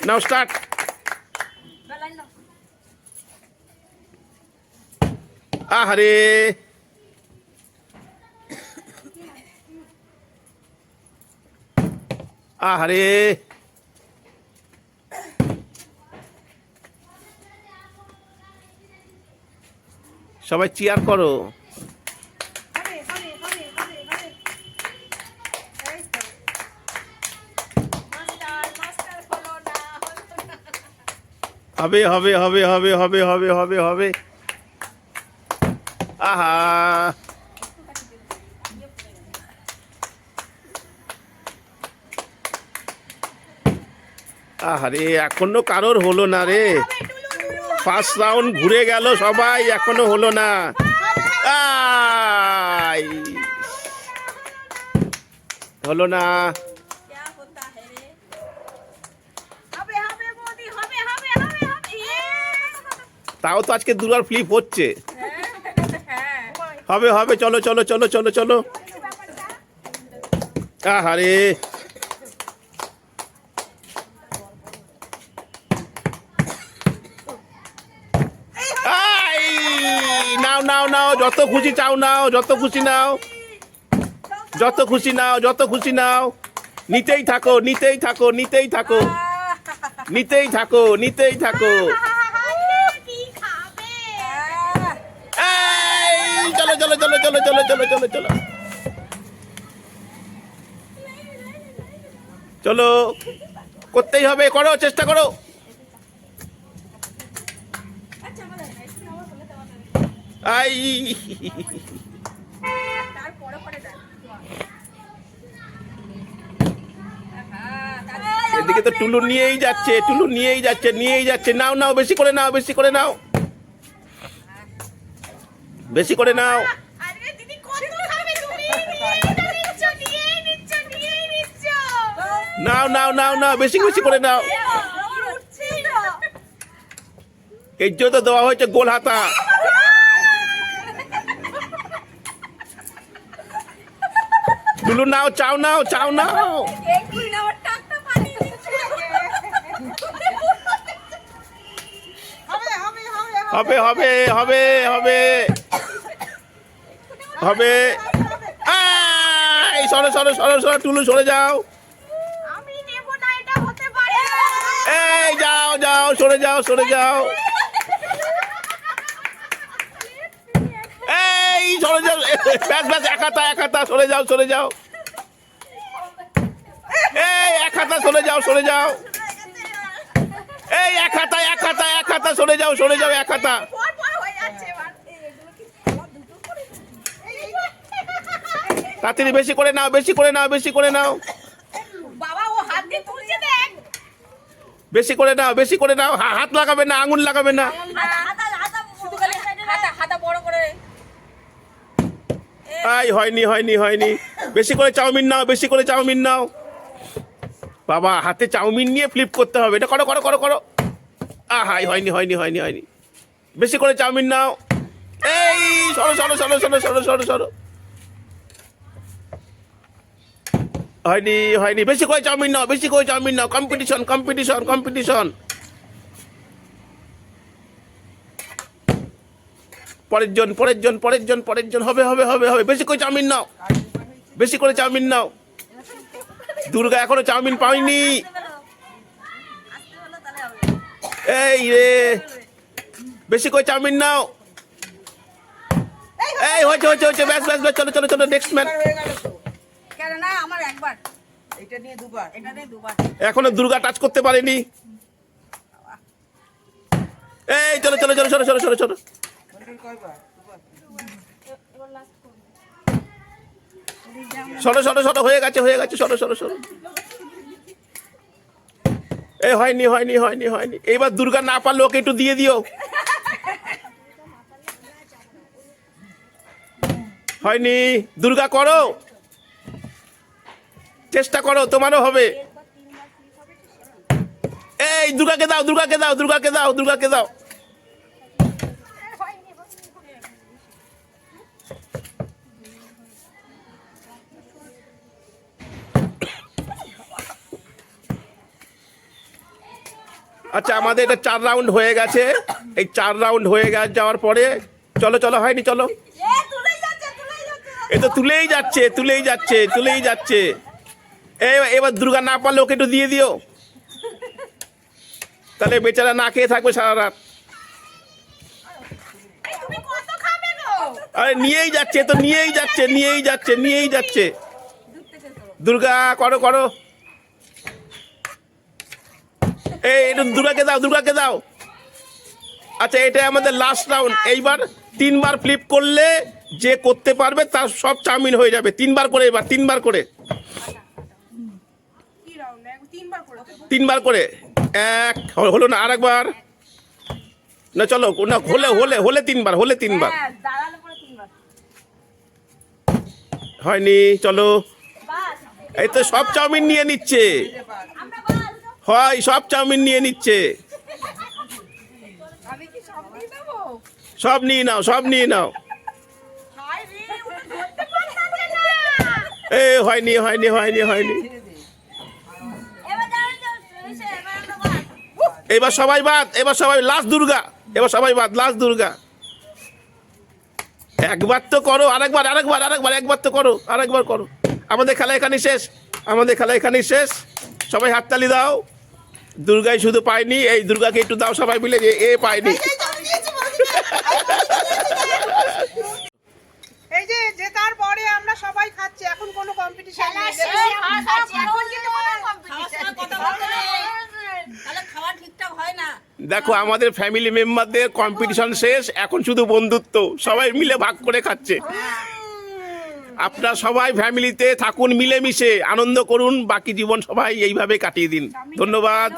নাও start. আহারে আহারে সবাই চিয়ার করো। হবে হবে হবে হবে হবে হবে হবে হবে। আহা আহারে এখনো কারোর হলো না রে। ফার্স্ট রাউন্ড ঘুরে গেল সবাই, এখনো হলো না। হলো না। তাও তো আজকে দুবার ফ্লিপ হচ্ছে। হবে হবে, চলো চলো চলো চলো চলো। আহারে নাও নাও নাও, যত খুশি চাও নাও, যত খুশি নাও, যত খুশি নাও, যত খুশি নাও। নিতেই থাকো নিতেই থাকো নিতেই থাকো নিতেই থাকো নিতেই থাকো। চলো চলো চলো চলো চলো চলো চলো চলো চলো, করতেই হবে, করো, চেষ্টা করো। আই এদিকে তো টুলু নিয়েই যাচ্ছে, টুলু নিয়েই যাচ্ছে, নিয়েই যাচ্ছে। নাও নাও, বেশি করে নাও, বেশি করে নাও, বেশি করে নাও। নাও নাও নাও নাও, বেশি বেশি করে নাও। এর জন্য তো দেওয়া হয়েছে গোল হাতা। টুলু নাও, চাও নাও, চাও নাও। হবে হবে হবে হবে হবে। সরো সরো সরো সরো, টুলু সরে যাও। এই যাও যাও, সরে যাও সরে যাও। এই সরে যাও, ব্যাস ব্যাস, এক হাতা এক হাতা, সরে যাও সরে যাও। এই এক হাতা, সরে যাও সরে যাও। এই এক হাতা এক হাতা এক হাতা, সরে যাও সরে যাও, এক হাতা। তাড়াতাড়ি বেশি করে নাও, বেশি করে নাও, বেশি করে নাও। বেশি করে নাও, বেশি করে নাও। হাত লাগাবে না, আঙুল লাগাবে না। হয়নি হয়নি হয়নি। বেশি করে চাউমিন নাও, বেশি করে চাউমিন নাও। বাবা, হাতে চাউমিন নিয়ে ফ্লিপ করতে হবে। এটা করো করো করো করো। হয়নি হয়নি হয়নি হয়নি। বেশি করে চাউমিন নাও। এই সরো সরো সরো সরো সরো সরো সরো। হয়নি হয়নি। বেশি করে চাউমিন নাও, বেশি করে চাউমিন নাও। Competition competition competition. পরের জন পরের জন পরের জন পরের জন। হবে হবে হবে হবে। বেশি করে চাউমিন নাও, বেশি করে চাউমিন নাও। দুর্গা এখনো চাউমিন পাইনি। এই রে, বেশি করে চাউমিন নাও। এই হয়েছে হয়েছে হয়েছে, ব্যাস ব্যাস ব্যাস, চলো চলো চলো, নেক্সট ম্যান। এখনো দুর্গা টাচ করতে পারেনি। এই চলো চলো চলো, সরো সরো সরো সরো। সরো সরো সরো, হয়ে গেছে হয়ে গেছে, সরো সরো সরো। এই হয়নি হয়নি হয়নি হয়নি। এইবার দুর্গা না পারলে ওকে একটু দিয়ে দিও। হয়নি। দুর্গা করো, চেষ্টা করো, তোমারও হবে। এই দুর্গাকে দাও, দুর্গাকে দাও, দুর্গাকে দাও, দুর্গাকে দাও। আচ্ছা আমাদের এটা 4 রাউন্ড হয়ে গেছে। এই 4 রাউন্ড হয়ে যাওয়ার পরে চলো চলো হয়নি চলো। এ তো তুলেই যাচ্ছে। এবার দুর্গা না পারলে ওকে একটু দিয়ে দিও, তাহলে বেচারা না খেয়ে থাকবে সারা রাত। আরে নিয়েই যাচ্ছে। দুর্গা করো। এই একটু দুর্গাকে দাও। আচ্ছা এটা আমাদের লাস্ট রাউন্ড। এইবার 3 বার ফ্লিপ করলে যে করতে পারবে তার সব চাউমিন হয়ে যাবে। 3 বার করে, এবার 3 বার করে। 3 বার করে। এক হলো না, আরেকবার না, চলো না, হলে 3 বার, হয়নি। চলো, এই তো সব চাউমিন নিয়ে নিচ্ছে। সব চাউমিন নিয়ে নিচ্ছে। সব নিয়ে নাও। হয়নি। এবার সবাই লাস্ট দুর্গা। একবার তো করো, আরেকবার তো করো, আমাদের খেলা এখানেই শেষ। সবাই হাততালি দাও। দুর্গাই শুধু পায়নি, এই দুর্গাকে একটু দাও সবাই মিলে, যে এ পায়নি। এই যে জেতার পরে আমরা সবাই খাচ্ছি, এখন কোনো কম্পিটিশন নেই। দেখো আমাদের ফ্যামিলি মেম্বারদের কম্পিটিশন শেষ, এখন শুধু বন্ধুত্ব, সবাই মিলে ভাগ করে খাচ্ছে। আপনারা সবাই ফ্যামিলিতে থাকুন, মিলেমিশে আনন্দ করুন, বাকি জীবন সবাই এইভাবে কাটিয়ে দিন। ধন্যবাদ।